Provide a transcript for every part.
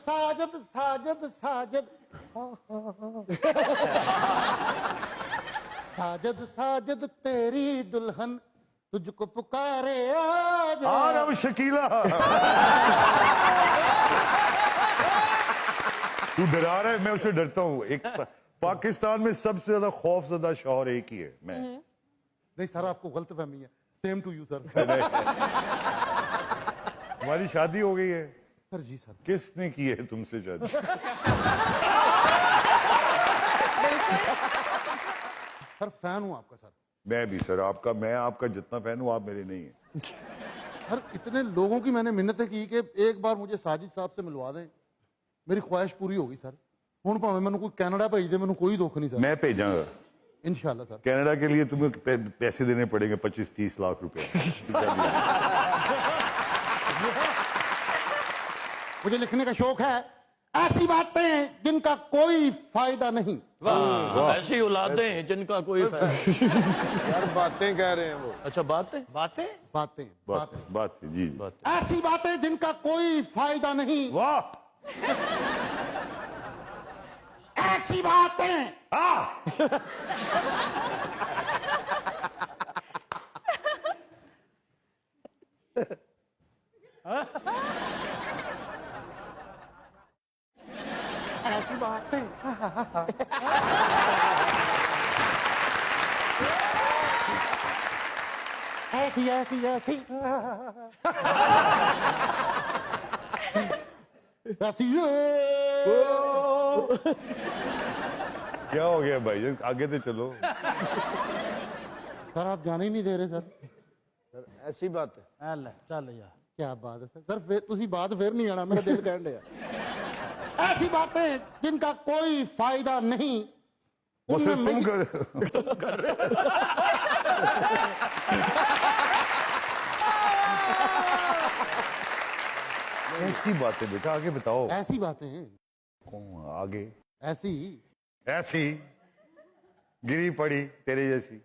साजद साजद साजद साजद साजद तेरी दुल्हन तुझको पुकारे आज। आरम शकीला। तू डरा रहा है, मैं उससे डरता हूँ। एक पाकिस्तान में सबसे ज्यादा खौफजदा शौहर एक ही है, मैं। नहीं सर, आपको गलतफहमी है। Same to you sir. हमारी शादी हो गई है सर जी सर। किसने की है तुमसे शादी? सर फैन हूं आपका सर। मैं भी सर आपका, मैं आपका जितना फैन हूं आप मेरे नहीं है। सर इतने लोगों की मैंने मिन्नतें की कि एक बार मुझे साजिद साहब से मिलवा दें, मेरी ख्वाहिश पूरी होगी सर। हुण भावें मैंने कोई कैनेडा भेज दे, मैंने कोई दुख नहीं सर। मैं भेजांगा इंशाल्लाह सर। कनाडा के लिए तुम्हें पैसे देने पड़ेंगे 25-30 लाख रुपए। मुझे लिखने का शौक है, ऐसी बातें जिनका कोई फायदा नहीं। वाह, ऐसी औलादें जिनका कोई फायदा। यार बातें कह रहे हैं वो। अच्छा, बातें बातें बातें बातें बात है, जी जी। ऐसी बातें जिनका कोई फायदा नहीं। वाह, ऐसी बातें ऐसी बातें ऐसी ऐसी ऐसी ऐसी क्या हो गया भाई, आगे तो चलो। सर आप जाने ही नहीं दे रहे सर। सर ऐसी बात है। चल यार, क्या बात है सर। सर फिर तुसी बात फिर नहीं आना, मेरा दिल कहने है। ऐसी बातें जिनका कोई फायदा नहीं। वो सिर्फ उनमें तुम कर ऐसी बातें बेटा, आगे बताओ। ऐसी बातें हैं, कौन आगे? ऐसी ऐसी गिरी पड़ी तेरे जैसी।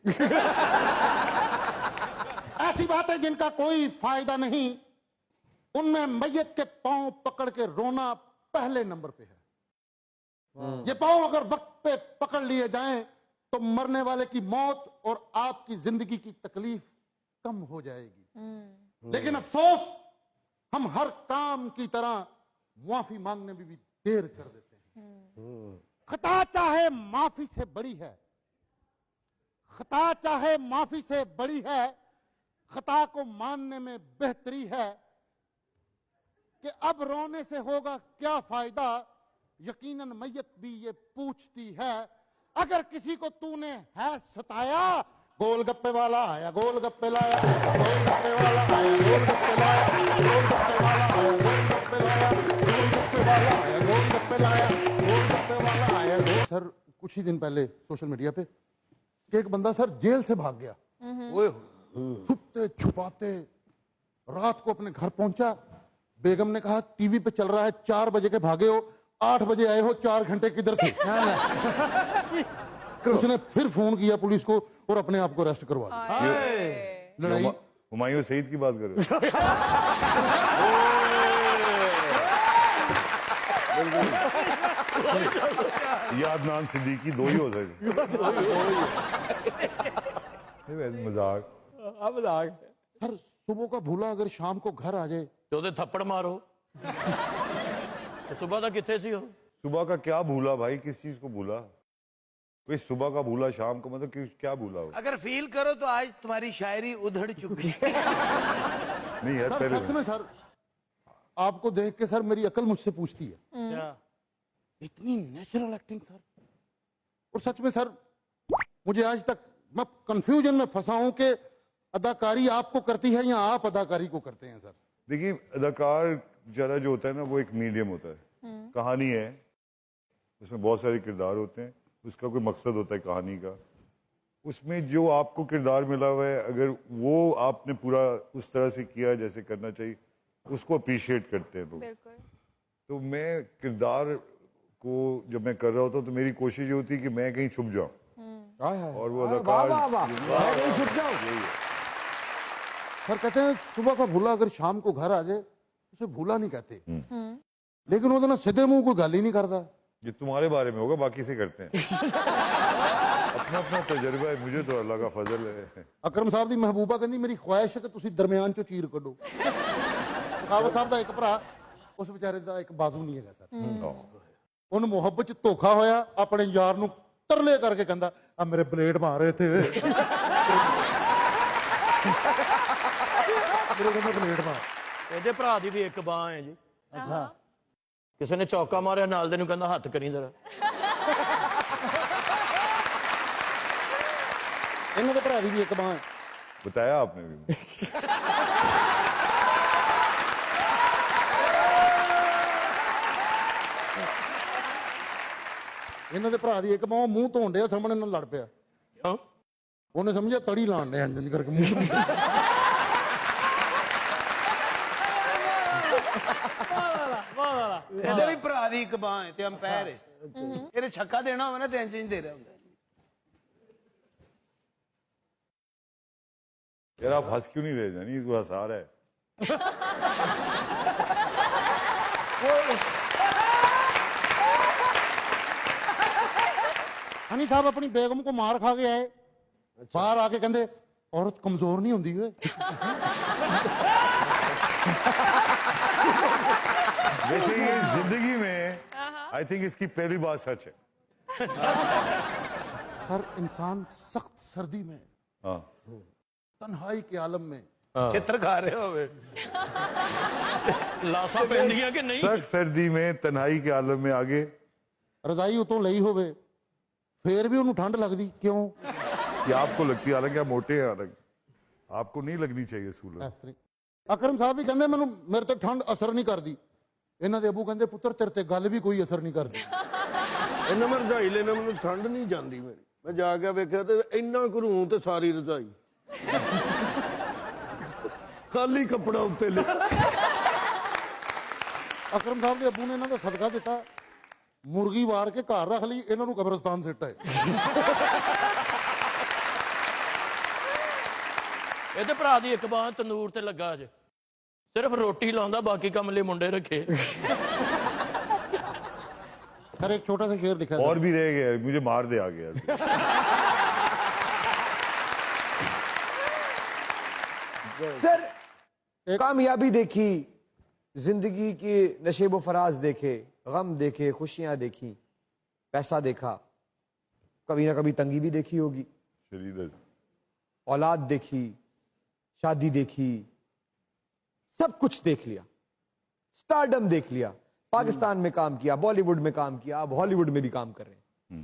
ऐसी बातें जिनका कोई फायदा नहीं। उनमें मैयत के पांव पकड़ के रोना पहले नंबर पे है। ये पांव अगर वक्त पे पकड़ लिए जाएं तो मरने वाले की मौत और आपकी जिंदगी की तकलीफ कम हो जाएगी। लेकिन अफसोस, हम हर काम की तरह मुआफी मांगने में भी देर कर देते हैं। खता चाहे माफी से बड़ी है, खता चाहे माफी से बड़ी है, खता को मानने में बेहतरी है कि अब रोने से होगा क्या फायदा। यकीनन मैयत भी ये पूछती है, अगर किसी को तूने है सताया, गोलगप्पे वाला आया गोलगप्पे लाया, गोलगप्पे वाला आया गोलगप्पे लाया, गोलगप्पे वाला आया गोलगप्पे लाया, गोलगप्पे वाला आया गोलगप्पे लाया, गोलगप्पे वाला आया। सर कुछ ही दिन पहले सोशल मीडिया पे कि एक बंदा सर जेल से भाग गया। ओए छुपते छुपाते रात को अपने घर पहुंचा। बेगम ने कहा टीवी पे चल रहा है, 4 बजे के भागे हो, 8 बजे आए हो, 4 घंटे किधर थे? उसने फिर फोन किया पुलिस को और अपने आप को अरेस्ट करवा दिया। लड़ाई हुमायूं सईद की बात कर रहे हो? या अदनान सिद्दीकी, दो ही हो सकते। मजाक। सर सुबह का भूला अगर शाम को घर आ जाए ਤੇ ਉਹਦੇ ਥੱਪੜ ਮਾਰੋ। ਤੇ ਸੁਬਹ ਦਾ ਕਿੱਥੇ ਸੀ ਉਹ? सुबह का क्या भूला भाई, किस चीज को भूला? कोई सुबह का भूला शाम को, मतलब क्या भूला हो? अगर फील करो तो आज तुम्हारी शायरी उधड़ चुकी है। नहीं यार, सर पहले सच में सर आपको देख के सर मेरी अकल मुझसे पूछती है, क्या? इतनी नेचुरल एक्टिंग सर। और सच में सर मुझे आज तक मैं कंफ्यूजन में फंसा हूं कि अदाकारी आपको करती है या आप अदाकारी को करते हैं सर। देखिए, अदाकार जरा जो होता है ना, वो एक मीडियम होता है। कहानी है, उसमें बहुत सारे किरदार होते हैं, उसका कोई मकसद होता है कहानी का। उसमें जो आपको किरदार मिला हुआ है, अगर वो आपने पूरा उस तरह से किया जैसे करना चाहिए, उसको अप्रिशिएट करते हैं लोग। तो मैं किरदार को जब मैं कर रहा होता हूँ तो मेरी कोशिश ये होती है कि मैं कहीं छुप जाऊं और वो अदाकार छुप जाओ। सर कहते हैं सुबह का भूला अगर शाम को घर आ जाए उसे भूला नहीं कहते, लेकिन ਉਹਦੇ ਨਾਲ ਸਿੱਧੇ ਮੂੰਹ ਕੋਈ ਗੱਲ ਹੀ ਨਹੀਂ ਕਰਦਾ। ये तुम्हारे बारे में होगा, बाकी से करते हैं। अपना अपना तजर्बा है, मुझे तो अल्लाह का फजल है। ਅਕਰਮ ਸਾਹਿਬ ਦੀ ਮਹਿਬੂਬਾ ਕਹਿੰਦੀ ਮੇਰੀ ਖੁਆਇਸ਼ ਹੈ ਕਿ ਤੁਸੀਂ ਦਰਮਿਆਨ ਚੋਂ ਚੀਰ ਕੱਢੋ। ਕਾਬਲ ਸਾਹਿਬ ਦਾ ਇੱਕ ਭਰਾ, ਉਸ ਵਿਚਾਰੇ ਦਾ ਇੱਕ ਬਾਜ਼ੂ ਨਹੀਂ ਹੈਗਾ ਸਰ। ਉਹਨੂੰ ਮੁਹੱਬਤ ਚ ਧੋਖਾ ਹੋਇਆ, ਆਪਣੇ ਯਾਰ ਨੂੰ ਤਰਲੇ ਕਰਕੇ ਕਹਿੰਦਾ ਆ ਮੇਰੇ ਬਲੇਡ ਮਾਰੇ ਇੱਥੇ ਮੇਰੇ ਕਹਿੰਦਾ ਬਲੇਡ ਮਾਰ। ਇਹਦੇ ਭਰਾ ਦੀ ਵੀ ਇੱਕ ਬਾਹ ਹੈ ਜੀ। ਅੱਛਾ, ਕਿਸੇ ਨੇ ਚੌਕਾ ਮਾਰਿਆ, ਨਾਲ ਦੇ ਨੂੰ ਕਹਿੰਦਾ ਹੱਥ ਕਰੀ ਜ਼ਰਾ। ਇਹਨਾਂ ਦੇ ਭਰਾ ਦੀ ਵੀ ਇੱਕ ਬਾਂਹ ਹੈ। बताया आपने भी। ਇਹਨਾਂ ਦੇ ਭਰਾ ਦੀ ਇੱਕ ਬਾਂਹ ਮੂੰਹ ਧੋਣ ਡਿਆ, ਸਾਹਮਣੇ ਨਾਲ ਲੜ ਪਿਆ। ਕਿਉਂ? ਉਹਨੇ ਸਮਝਿਆ ਤੜੀ ਲਾਣ ਡਿਆ ਇੰਜ ਕਰਕੇ ਮੂੰਹ। ਇਹਦੇ ਵੀ ਭਰਾ ਦੀ ਇੱਕ ਬਾਂਹ ਹੈ ਤੇ ਅੰਪਾਇਰ ਹੈ। ਇਹਨੇ ਛੱਕਾ ਦੇਣਾ ਹੋਵੇ ਨਾ ਤੇ ਇੰਜ ਨਹੀਂ ਦੇ ਰਿਹਾ ਹੁੰਦਾ। यार आप हंस क्यों नहीं रहे जानी, ये तो हंसा रहा है। हनी साहब अपनी बेगम को मार खा के आए, बाहर आके कहते औरत कमजोर नहीं होती है। वैसे ये जिंदगी में आई थिंक इसकी पहली बात सच है। सर इंसान सख्त सर्दी में, हाँ, तन्हाई के आलम में चित्र खा रहे होवे। ਲਾਸਾਂ ਪੈਂਦੀਆਂ कि नहीं? तक सर्दी में तन्हाई के आलम में आगे रजाई उतों ਲਈ ਹੋਵੇ फिर भी ਉਹਨੂੰ ਠੰਡ लगती क्यों? ये आपको लगती है, हालांकि आप मोटे हैं, हालांकि आपको नहीं लगनी चाहिए सूलर। ਇਸ ਤਰ੍ਹਾਂ ਅਕਰਮ ਸਾਹਿਬ ਵੀ ਕਹਿੰਦੇ ਮੈਨੂੰ ਮੇਰੇ ਤੇ ਠੰਡ ਅਸਰ ਨਹੀਂ ਕਰਦੀ। ਇਹਨਾਂ ਦੇ ਅਬੂ ਕਹਿੰਦੇ ਪੁੱਤਰ ਤੇਰੇ ਤੇ ਗੱਲ ਵੀ ਕੋਈ ਅਸਰ ਨਹੀਂ ਕਰਦੀ। ਇਹਨਾਂ ਮੈਂ ਰਜਾਈ ਲੈਣਾ, ਮੈਨੂੰ ਠੰਡ ਨਹੀਂ ਜਾਂਦੀ ਮੇਰੀ। ਮੈਂ ਜਾ ਕੇ ਵੇਖਿਆ ਤੇ ਇੰਨਾ ਘਰੂੰ ਤੇ ਸਾਰੀ ਰਜਾਈ ਖਾਲੀ ਕੱਪੜਾ ਉੱਤੇ ਲਿਆ। ਅਕਰਮ ਸਾਹਿਬ ਦੇ ਅਬੂ ਨੇ ਇਹਨਾਂ ਦਾ ਸਦਕਾ ਦਿੱਤਾ, ਮੁਰਗੀ ਵਾਰ ਕੇ ਘਰ ਰੱਖ ਲਈ, ਇਹਨਾਂ ਨੂੰ ਕਬਰਸਤਾਨ ਸਿੱਟ ਆਏ। ਇਹਦੇ ਭਰਾ ਦੀ ਇੱਕ ਬਾਹ ਤੰਦੂਰ ਤੇ ਲੱਗਾ ਜੇ, ਸਿਰਫ ਰੋਟੀ ਲਾਉਂਦਾ, ਬਾਕੀ ਕੰਮ ਲਈ ਮੁੰਡੇ ਰੱਖੇ। सर एक छोटा सा शेर लिखा है। और भी रह गया, मुझे मार दे आ गया। सर कामयाबी देखी, जिंदगी के नशेब फराज देखे, गम देखे, खुशियां देखी, पैसा देखा, कभी ना कभी तंगी भी देखी होगी, शरीर औलाद देखी, शादी देखी, सब कुछ देख लिया, स्टारडम देख लिया, पाकिस्तान में काम किया, बॉलीवुड में काम किया, अब हॉलीवुड में भी काम कर रहे हैं।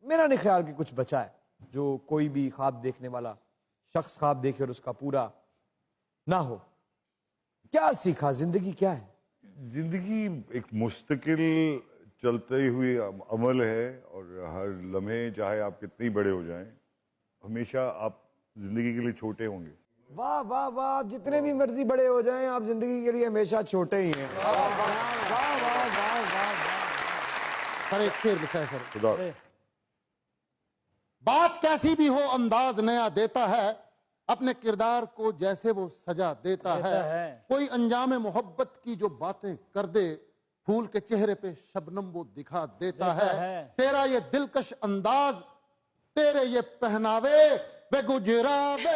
मेरा नहीं ख्याल कि कुछ बचा है जो कोई भी ख्वाब देखने वाला शख्स ख्वाब देखे और उसका पूरा ना हो। क्या सीखा, जिंदगी क्या है? जिंदगी एक मुस्तकिल चलते हुए अमल है, और हर लम्हे चाहे आप कितने बड़े हो जाएं, हमेशा आप जिंदगी के लिए छोटे होंगे। वाह वाह वाह, आप जितने भी मर्जी बड़े हो जाएं, आप जिंदगी के लिए हमेशा छोटे ही हैं। वाह वाह वाह वाह वाह वाह। सर एक शेर लिखा है सर, खुदा बात कैसी भी हो अंदाज नया देता है, अपने किरदार को जैसे वो सजा देता है। कोई अंजाम मोहब्बत की जो बातें कर दे, फूल के चेहरे पे शबनम वो दिखा देता है। तेरा ये दिलकश अंदाज, तेरे ये पहनावे वे गुजरावे